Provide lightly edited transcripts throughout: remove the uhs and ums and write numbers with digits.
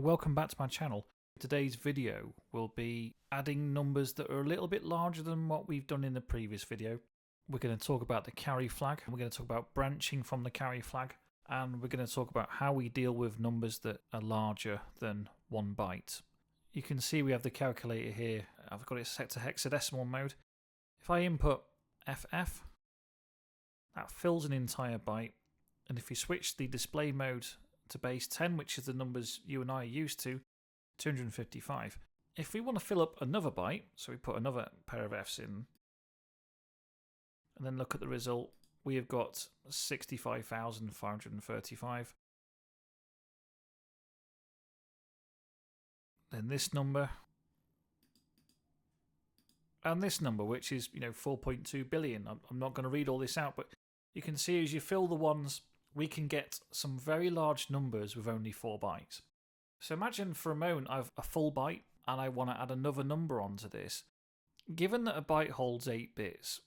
Welcome back to my channel. Today's video will be adding numbers that are a little bit larger than what we've done in the previous video. We're going to talk about the carry flag, we're going to talk about branching from the carry flag, and we're going to talk about how we deal with numbers that are larger than 1 byte. You can see we have the calculator here. I've got it set to hexadecimal mode. If I input FF, that fills an entire byte, and if you switch the display mode to base 10, which is the numbers you and I are used to, 255. If we want to fill up another byte, so we put another pair of Fs in, and then look at the result, we have got 65,535. Then this number, and this number, which is 4.2 billion. I'm not going to read all this out, but you can see as you fill the ones, we can get some very large numbers with only 4 bytes. So imagine for a moment I have a full byte and I want to add another number onto this. Given that a byte holds 8 bits,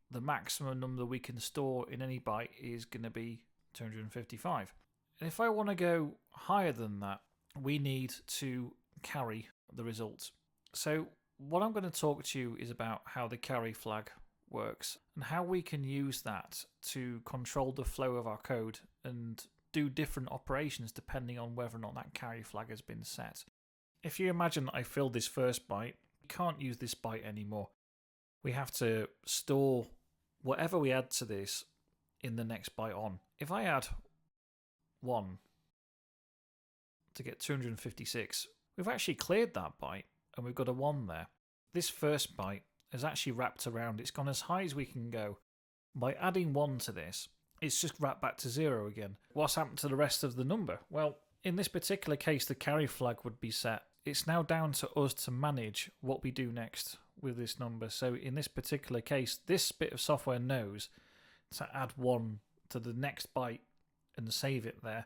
the maximum number we can store in any byte is going to be 255. And if I want to go higher than that, we need to carry the result. So what I'm going to talk to you is about how the carry flag works and how we can use that to control the flow of our code and do different operations depending on whether or not that carry flag has been set. If you imagine I filled this first byte, we can't use this byte anymore. We have to store whatever we add to this in the next byte on. If I add 1 to get 256, we've actually cleared that byte and we've got a 1 there. This first byte has actually wrapped around. It's gone as high as we can go. By adding 1 to this, it's just wrapped back to 0 again. What's happened to the rest of the number? Well, in this particular case, the carry flag would be set. It's now down to us to manage what we do next with this number. So in this particular case, this bit of software knows to add 1 to the next byte and save it there.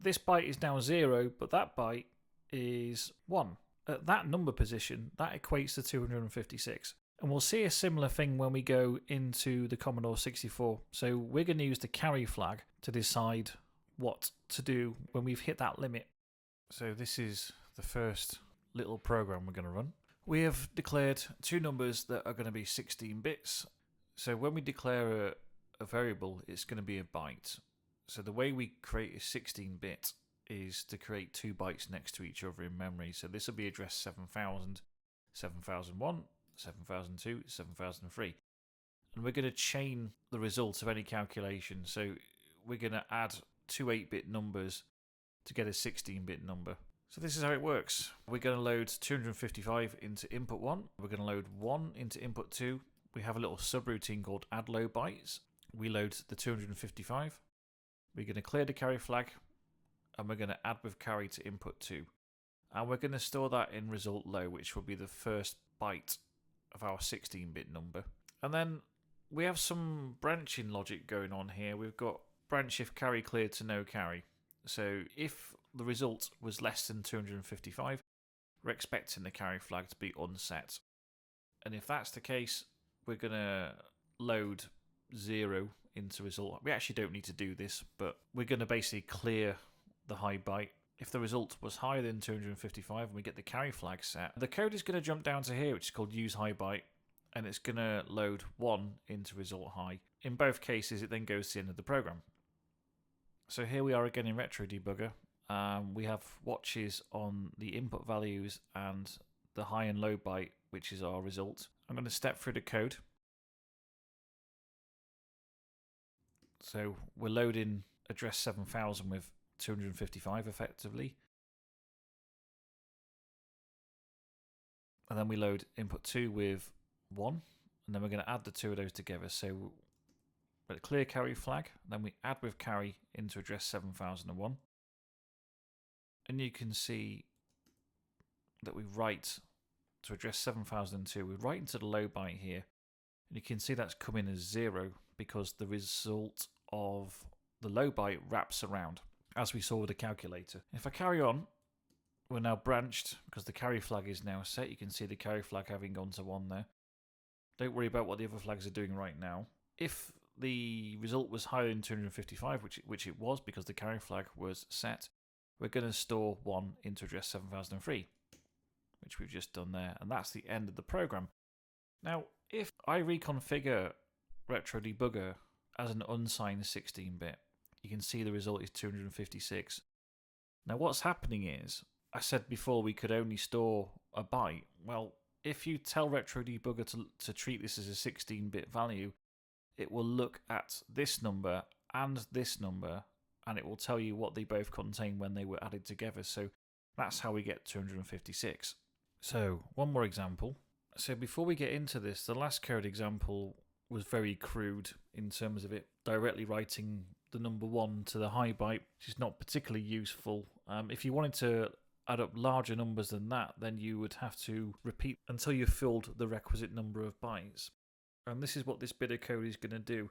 This byte is now 0, but that byte is 1. At that number position, that equates to 256. And we'll see a similar thing when we go into the Commodore 64. So we're going to use the carry flag to decide what to do when we've hit that limit. So this is the first little program we're going to run. We have declared 2 numbers that are going to be 16 bits. So when we declare a variable, it's going to be a byte. So the way we create a 16-bit is to create 2 bytes next to each other in memory. So this will be address 7000, 7001, 7002, 7003. And we're going to chain the results of any calculation. So we're going to add 2 8-bit numbers to get a 16-bit number. So this is how it works. We're going to load 255 into input 1. We're going to load 1 into input 2. We have a little subroutine called add low bytes. We load the 255. We're going to clear the carry flag. And we're going to add with carry to input 2. And we're going to store that in result low, which will be the first byte of our 16-bit number. And then we have some branching logic going on here. We've got branch if carry cleared to no carry. So if the result was less than 255, we're expecting the carry flag to be unset. And if that's the case, we're going to load 0 into result. We actually don't need to do this, but we're going to basically clear the high byte. If the result was higher than 255 and we get the carry flag set, the code is going to jump down to here, which is called use high byte, and it's going to load 1 into result high. In both cases, it then goes to the end of the program. So here we are again in Retro Debugger. We have watches on the input values and the high and low byte, which is our result. I'm going to step through the code. So we're loading address 7000 with 255 effectively. And then we load input 2 with 1. And then we're going to add the 2 of those together. So we're at clear carry flag. Then we add with carry into address 7001. And you can see that we write to address 7002. We write into the low byte here. And you can see that's coming as 0 because the result of the low byte wraps around, as we saw with the calculator. If I carry on, we're now branched because the carry flag is now set. You can see the carry flag having gone to 1 there. Don't worry about what the other flags are doing right now. If the result was higher than 255, which it was because the carry flag was set, we're going to store 1 into address 7003, which we've just done there, and that's the end of the program. Now, if I reconfigure Retro Debugger as an unsigned 16-bit, you can see the result is 256. Now, what's happening is, I said before we could only store a byte. Well, if you tell Retro Debugger to treat this as a 16-bit value, it will look at this number and this number, and it will tell you what they both contain when they were added together. So that's how we get 256. So one more example. So before we get into this, the last code example was very crude in terms of it directly writing the number 1 to the high byte, which is not particularly useful. If you wanted to add up larger numbers than that, then you would have to repeat until you filled the requisite number of bytes. And this is what this bit of code is going to do.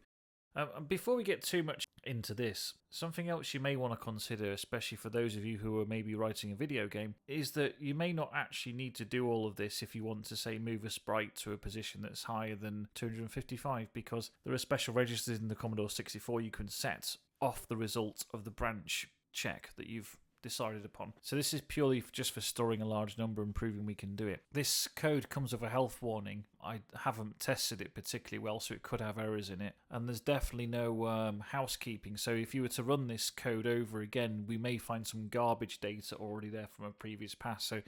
Before we get too much into this, something else you may want to consider, especially for those of you who are maybe writing a video game, is that you may not actually need to do all of this if you want to, say, move a sprite to a position that's higher than 255, because there are special registers in the Commodore 64 you can set off the result of the branch check that you've decided upon. So this is purely just for storing a large number and proving we can do it. This code comes with a health warning. I haven't tested it particularly well, so it could have errors in it, and there's definitely no housekeeping. So if you were to run this code over again, we may find some garbage data already there from a previous pass. So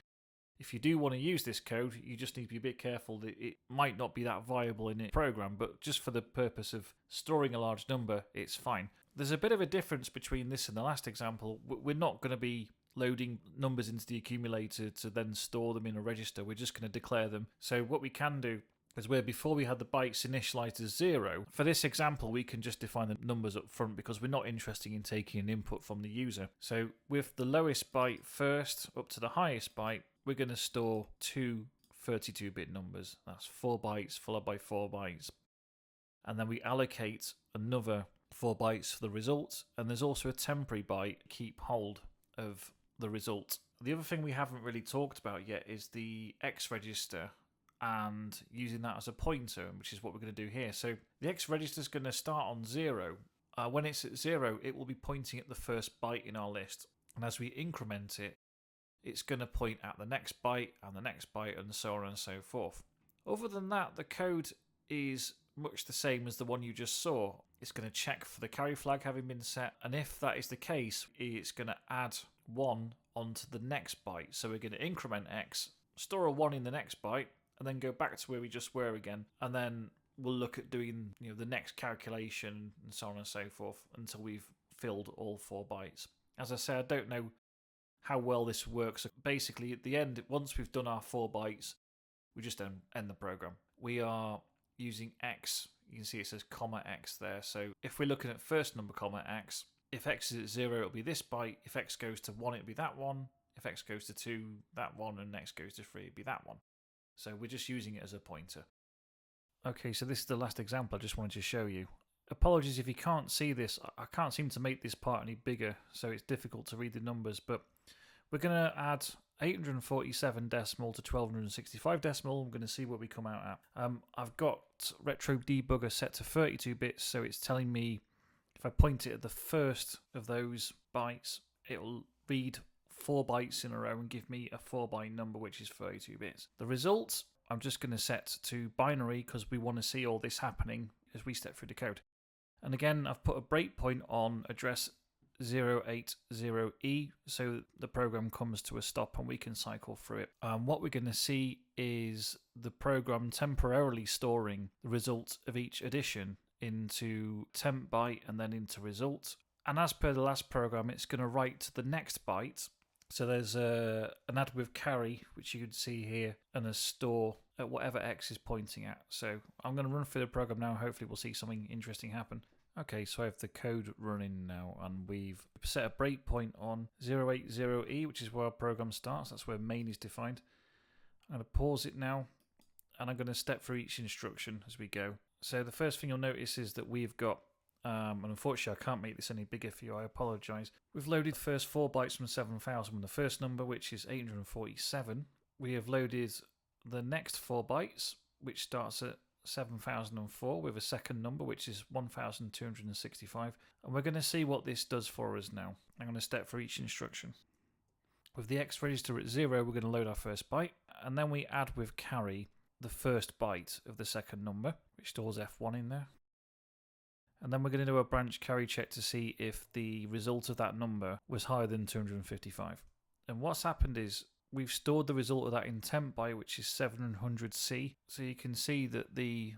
if you do want to use this code, you just need to be a bit careful that it might not be that viable in a program, but just for the purpose of storing a large number, it's fine. There's a bit of a difference between this and the last example. We're not going to be loading numbers into the accumulator to then store them in a register. We're just going to declare them. So what we can do is where before we had the bytes initialized as 0, for this example we can just define the numbers up front because we're not interested in taking an input from the user. So with the lowest byte first up to the highest byte, we're going to store 2 32-bit numbers. That's 4 bytes followed by 4 bytes. And then we allocate another 4 bytes for the result, and there's also a temporary byte keep hold of the result. The other thing we haven't really talked about yet is the X register and using that as a pointer, which is what we're going to do here. So the X register is going to start on 0. When it's at 0, it will be pointing at the first byte in our list, and as we increment it, it's going to point at the next byte and the next byte and so on and so forth. Other than that, the code is much the same as the one you just saw. It's going to check for the carry flag having been set, and if that is the case, it's going to add 1 onto the next byte. So we're going to increment X, store a 1 in the next byte, and then go back to where we just were again, and then we'll look at doing the next calculation and so on and so forth until we've filled all 4 bytes. As I say, I don't know how well this works. Basically, at the end, once we've done our 4 bytes, we just end the program. We are using X. You can see it says comma X there. So if we're looking at first number comma X, if X is at 0, it'll be this byte. If X goes to 1, it'll be that one. If X goes to 2, that one. And X goes to 3, it'll be that one. So we're just using it as a pointer. Okay, so this is the last example I just wanted to show you. Apologies if you can't see this. I can't seem to make this part any bigger, so it's difficult to read the numbers, but we're going to add 847 decimal to 1265 decimal. I'm going to see what we come out at. I've got Retro Debugger set to 32 bits, so it's telling me if I point it at the first of those bytes, it will read 4 bytes in a row and give me a 4-byte number, which is 32 bits. The result, I'm just going to set to binary because we want to see all this happening as we step through the code. And again, I've put a breakpoint on address 080E, so the program comes to a stop and we can cycle through it. What we're going to see is the program temporarily storing the result of each addition into temp byte and then into result. And as per the last program, it's going to write to the next byte. So there's an add with carry, which you can see here, and a store at whatever X is pointing at. So I'm going to run through the program now. Hopefully we'll see something interesting happen. Okay, so I have the code running now, and we've set a breakpoint on 080E, which is where our program starts. That's where main is defined. I'm going to pause it now, and I'm going to step through each instruction as we go. So the first thing you'll notice is that we've got, and unfortunately I can't make this any bigger for you, I apologise. We've loaded the first 4 bytes from 7000 with the first number, which is 847. We have loaded the next 4 bytes, which starts at 7004 with a second number, which is 1265, and we're going to see what this does for us now. I'm going to step through each instruction. With the X register at 0, we're going to load our first byte, and then we add with carry the first byte of the second number, which stores F1 in there. And then we're going to do a branch carry check to see if the result of that number was higher than 255. And what's happened is we've stored the result of that intent byte, which is 700C. So you can see that the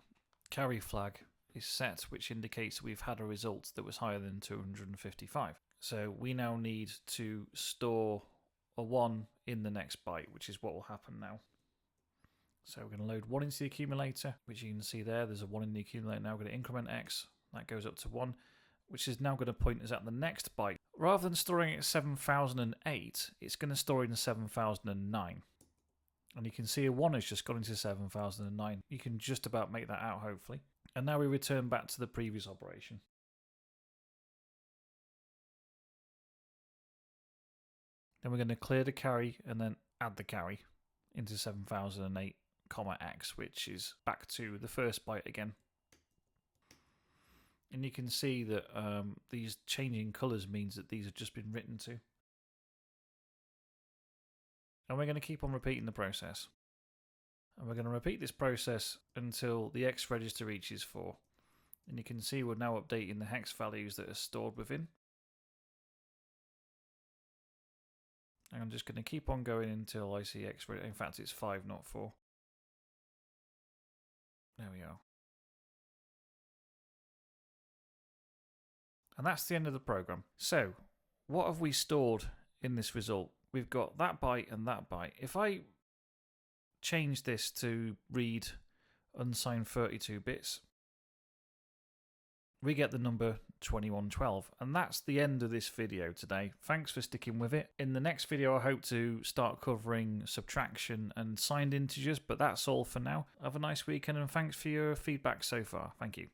carry flag is set, which indicates we've had a result that was higher than 255. So we now need to store a 1 in the next byte, which is what will happen now. So we're going to load 1 into the accumulator, which you can see there. There's a 1 in the accumulator now. We're going to increment X. That goes up to 1, which is now going to point us at the next byte. Rather than storing it at 7008, it's going to store it in 7009. And you can see a 1 has just gone into 7009. You can just about make that out, hopefully. And now we return back to the previous operation. Then we're going to clear the carry and then add the carry into 7008, X, which is back to the first byte again. And you can see that these changing colours means that these have just been written to. And we're going to keep on repeating the process. And we're going to repeat this process until the X register reaches 4. And you can see we're now updating the hex values that are stored within. And I'm just going to keep on going until I see X register. In fact, it's 5, not 4. There we are. And that's the end of the program. So, what have we stored in this result? We've got that byte and that byte. If I change this to read unsigned 32 bits, we get the number 2112. And that's the end of this video today. Thanks for sticking with it. In the next video, I hope to start covering subtraction and signed integers, but that's all for now. Have a nice weekend and thanks for your feedback so far. Thank you.